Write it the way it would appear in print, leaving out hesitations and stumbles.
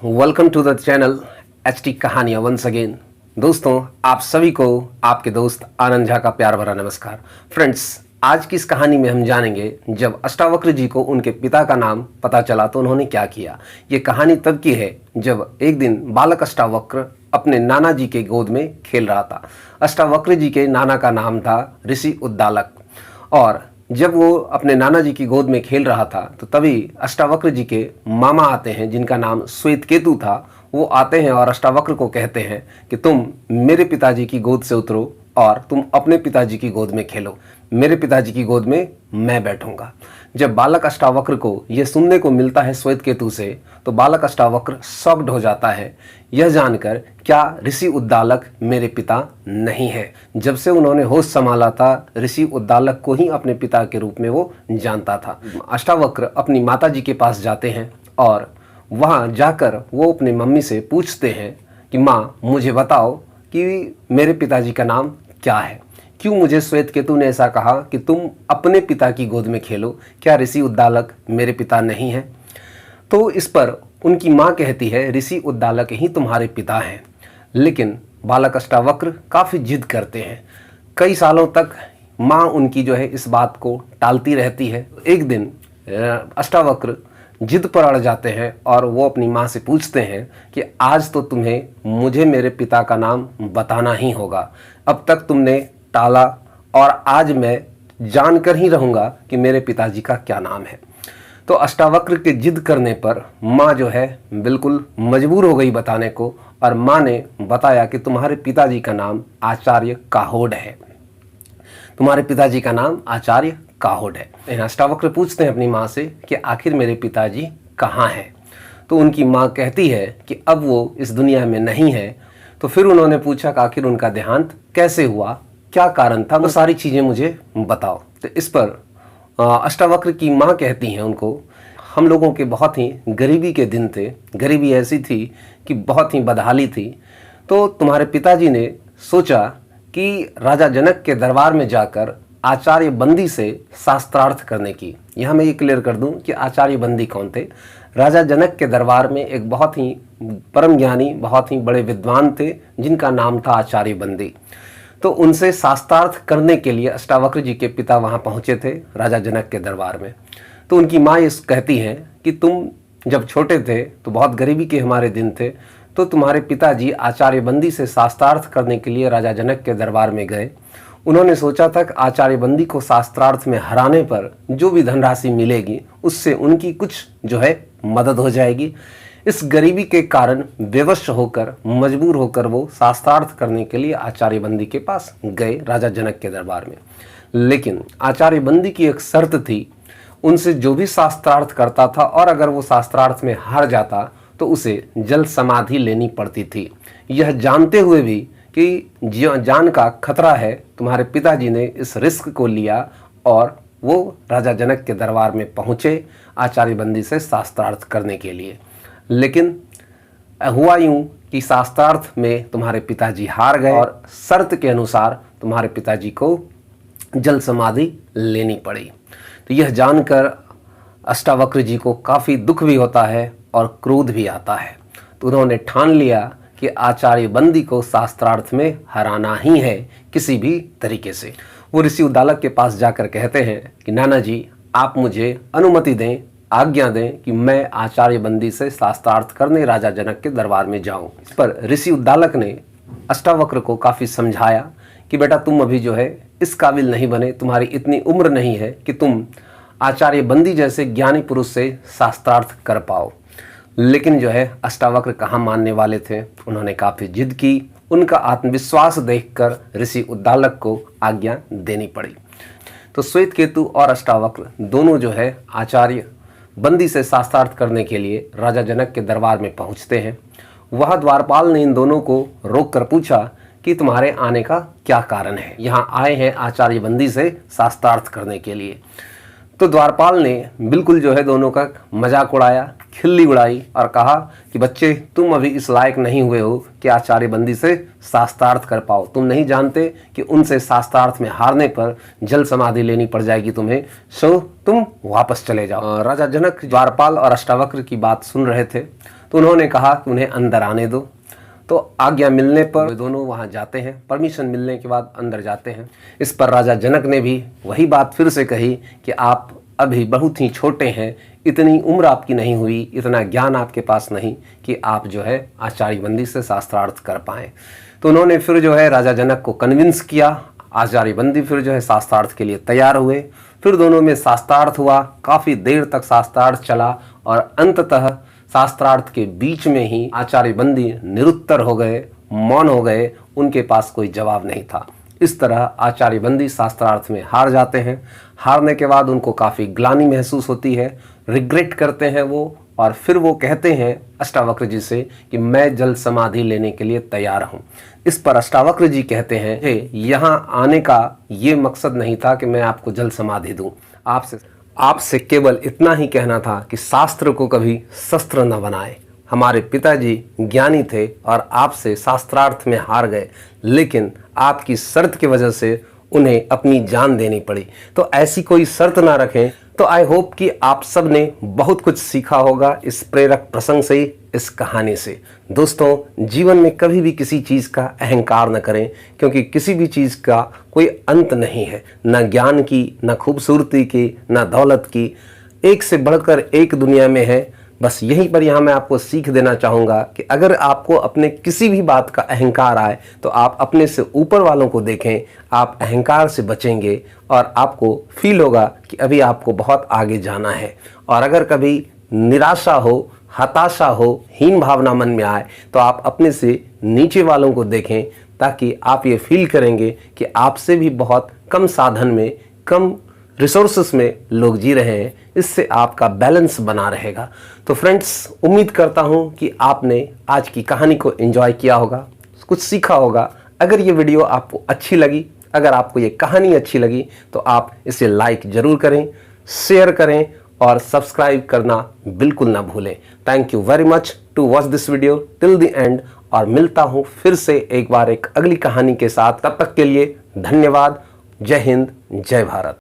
Welcome to the channel HT कहानियाँ once again. दोस्तों, आप सभी को आपके दोस्त आनंद झा का प्यार भरा नमस्कार। फ्रेंड्स, आज की इस कहानी में हम जानेंगे जब अष्टावक्र जी को उनके पिता का नाम पता चला तो उन्होंने क्या किया। ये कहानी तब की है जब एक दिन बालक अष्टावक्र अपने नाना जी के गोद में खेल रहा था। अष्टावक्र जी के नाना का नाम था ऋषि उद्दालक, और जब वो अपने नाना जी की गोद में खेल रहा था तो तभी अष्टावक्र जी के मामा आते हैं जिनका नाम श्वेतकेतु था। वो आते हैं और अष्टावक्र को कहते हैं कि तुम मेरे पिताजी की गोद से उतरो और तुम अपने पिताजी की गोद में खेलो, मेरे पिताजी की गोद में मैं बैठूंगा। जब बालक अष्टावक्र को यह सुनने को मिलता है श्वेतकेतु से तो बालक अष्टावक्र शॉक्ड हो जाता है, यह जानकर क्या ऋषि उद्दालक मेरे पिता नहीं है। जब से उन्होंने होश संभाला था ऋषि उद्दालक को ही अपने पिता के रूप में वो जानता था। अष्टावक्र अपनी माता जी के पास जाते हैं और वहाँ जाकर वो अपनी मम्मी से पूछते हैं कि माँ, मुझे बताओ कि मेरे पिताजी का नाम क्या है, क्यों मुझे श्वेतकेतु ने ऐसा कहा कि तुम अपने पिता की गोद में खेलो, क्या ऋषि उद्दालक मेरे पिता नहीं है। तो इस पर उनकी माँ कहती है, ऋषि उद्दालक ही तुम्हारे पिता हैं। लेकिन बालक अष्टावक्र काफ़ी जिद करते हैं। कई सालों तक माँ उनकी जो है इस बात को टालती रहती है। एक दिन अष्टावक्र जिद पर अड़ जाते हैं और वो अपनी माँ से पूछते हैं कि आज तो तुम्हें मुझे मेरे पिता का नाम बताना ही होगा। अब तक तुमने टाला और आज मैं जानकर ही रहूँगा कि मेरे पिताजी का क्या नाम है। तो अष्टावक्र के जिद करने पर माँ जो है बिल्कुल मजबूर हो गई बताने को, और माँ ने बताया कि तुम्हारे पिताजी का नाम आचार्य काहोड है, तुम्हारे पिताजी का नाम आचार्य काहोड है। अष्टावक्र पूछते हैं अपनी माँ से कि आखिर मेरे पिताजी कहाँ हैं। तो उनकी माँ कहती है कि अब वो इस दुनिया में नहीं है। तो फिर उन्होंने पूछा कि आखिर उनका देहांत कैसे हुआ, क्या कारण था, वो सारी चीज़ें मुझे बताओ। तो इस पर अष्टावक्र की माँ कहती हैं उनको, हम लोगों के बहुत ही गरीबी के दिन थे, गरीबी ऐसी थी कि बहुत ही बदहाली थी। तो तुम्हारे पिताजी ने सोचा कि राजा जनक के दरबार में जाकर आचार्य बंदी से शास्त्रार्थ करने की। यहाँ मैं ये क्लियर कर दूं कि आचार्य बंदी कौन थे। राजा जनक के दरबार में एक बहुत ही परम ज्ञानी, बहुत ही बड़े विद्वान थे जिनका नाम था आचार्य बंदी। तो उनसे शास्त्रार्थ करने के लिए अष्टावक्र जी के पिता वहाँ पहुँचे थे राजा जनक के दरबार में। तो उनकी माँ ये कहती हैं कि तुम जब छोटे थे तो बहुत गरीबी के हमारे दिन थे, तो तुम्हारे पिताजी आचार्य बंदी से शास्त्रार्थ करने के लिए राजा जनक के दरबार में गए। उन्होंने सोचा था कि आचार्य बंदी को शास्त्रार्थ में हराने पर जो भी धनराशि मिलेगी उससे उनकी कुछ जो है मदद हो जाएगी। इस गरीबी के कारण विवश होकर, मजबूर होकर वो शास्त्रार्थ करने के लिए आचार्य बंदी के पास गए राजा जनक के दरबार में। लेकिन आचार्य बंदी की एक शर्त थी, उनसे जो भी शास्त्रार्थ करता था और अगर वो शास्त्रार्थ में हार जाता तो उसे जल समाधि लेनी पड़ती थी। यह जानते हुए भी कि जान का खतरा है, तुम्हारे पिताजी ने इस रिस्क को लिया और वो राजा जनक के दरबार में पहुँचे आचार्य बंदी से शास्त्रार्थ करने के लिए। लेकिन हुआ यूं कि शास्त्रार्थ में तुम्हारे पिताजी हार गए और शर्त के अनुसार तुम्हारे पिताजी को जल समाधि लेनी पड़ी। तो यह जानकर अष्टावक्र जी को काफ़ी दुख भी होता है और क्रोध भी आता है। तो उन्होंने ठान लिया कि आचार्य बंदी को शास्त्रार्थ में हराना ही है किसी भी तरीके से। वो ऋषि उद्दालक के पास जाकर कहते हैं कि नाना जी, आप मुझे अनुमति दें, आज्ञा दें कि मैं आचार्य बंदी से शास्त्रार्थ करने राजा जनक के दरबार में जाऊं। इस पर ऋषि उद्दालक ने अष्टावक्र को काफ़ी समझाया कि बेटा, तुम अभी जो है इस काबिल नहीं बने, तुम्हारी इतनी उम्र नहीं है कि तुम आचार्य बंदी जैसे ज्ञानी पुरुष से शास्त्रार्थ कर पाओ। लेकिन जो है अष्टावक्र कहाँ मानने वाले थे, उन्होंने काफ़ी जिद की। उनका आत्मविश्वास देखकर ऋषि उद्दालक को आज्ञा देनी पड़ी। तो श्वेतकेतु और अष्टावक्र दोनों जो है आचार्य बंदी से शास्त्रार्थ करने के लिए राजा जनक के दरबार में पहुंचते हैं। वहाँ द्वारपाल ने इन दोनों को रोक कर पूछा कि तुम्हारे आने का क्या कारण है, यहाँ आए हैं आचार्य बंदी से शास्त्रार्थ करने के लिए। तो द्वारपाल ने बिल्कुल जो है दोनों का मजाक उड़ाया, खिल्ली उड़ाई और कहा कि बच्चे, तुम अभी इस लायक नहीं हुए हो कि आचार्य बंदी से शास्त्रार्थ कर पाओ। तुम नहीं जानते कि उनसे शास्त्रार्थ में हारने पर जल समाधि लेनी पड़ जाएगी तुम्हें, सो तुम वापस चले जाओ। राजा जनक द्वारपाल और अष्टावक्र की बात सुन रहे थे तो उन्होंने कहा कि उन्हें अंदर आने दो। तो आज्ञा मिलने पर वे दोनों वहां जाते हैं, परमिशन मिलने के बाद अंदर जाते हैं। इस पर राजा जनक ने भी वही बात फिर से कही कि आप अभी बहुत ही छोटे हैं, इतनी उम्र आपकी नहीं हुई, इतना ज्ञान आपके पास नहीं कि आप जो है आचार्य बंदी से शास्त्रार्थ कर पाएँ। तो उन्होंने फिर जो है राजा जनक को कन्विंस किया। आचार्य बंदी फिर जो है शास्त्रार्थ के लिए तैयार हुए। फिर दोनों में शास्त्रार्थ हुआ, काफ़ी देर तक शास्त्रार्थ चला और अंततः शास्त्रार्थ के बीच में ही आचार्य बंदी निरुत्तर हो गए, मौन हो गए, उनके पास कोई जवाब नहीं था। इस तरह आचार्य बंदी शास्त्रार्थ में हार जाते हैं। हारने के बाद उनको काफ़ी ग्लानि महसूस होती है, रिग्रेट करते हैं वो, और फिर वो कहते हैं अष्टावक्र जी से कि मैं जल समाधि लेने के लिए तैयार हूँ। इस पर अष्टावक्र जी कहते हैं यहाँ आने का ये मकसद नहीं था कि मैं आपको जल समाधि दूँ, आपसे केवल इतना ही कहना था कि शास्त्र को कभी शस्त्र न बनाए। हमारे पिताजी ज्ञानी थे और आपसे शास्त्रार्थ में हार गए, लेकिन आपकी शर्त की वजह से उन्हें अपनी जान देनी पड़ी। तो ऐसी कोई शर्त ना रखें। तो आई होप कि आप सब ने बहुत कुछ सीखा होगा इस प्रेरक प्रसंग से, इस कहानी से। दोस्तों, जीवन में कभी भी किसी चीज़ का अहंकार न करें, क्योंकि किसी भी चीज़ का कोई अंत नहीं है, न ज्ञान की, न खूबसूरती की, न दौलत की। एक से बढ़कर एक दुनिया में है। बस यहीं पर यहाँ मैं आपको सीख देना चाहूँगा कि अगर आपको अपने किसी भी बात का अहंकार आए तो आप अपने से ऊपर वालों को देखें, आप अहंकार से बचेंगे और आपको फील होगा कि अभी आपको बहुत आगे जाना है। और अगर कभी निराशा हो, हताशा हो, हीन भावना मन में आए तो आप अपने से नीचे वालों को देखें, ताकि आप ये फील करेंगे कि आपसे भी बहुत कम साधन में, कम रिसोर्सेस में लोग जी रहे हैं। इससे आपका बैलेंस बना रहेगा। तो फ्रेंड्स, उम्मीद करता हूं कि आपने आज की कहानी को एंजॉय किया होगा, कुछ सीखा होगा। अगर ये वीडियो आपको अच्छी लगी, अगर आपको ये कहानी अच्छी लगी, तो आप इसे लाइक ज़रूर करें, शेयर करें और सब्सक्राइब करना बिल्कुल ना भूलें। Thank you very much to watch this video till the end, और मिलता हूँ फिर से एक बार एक अगली कहानी के साथ। तब तक के लिए धन्यवाद। जय हिंद, जय भारत।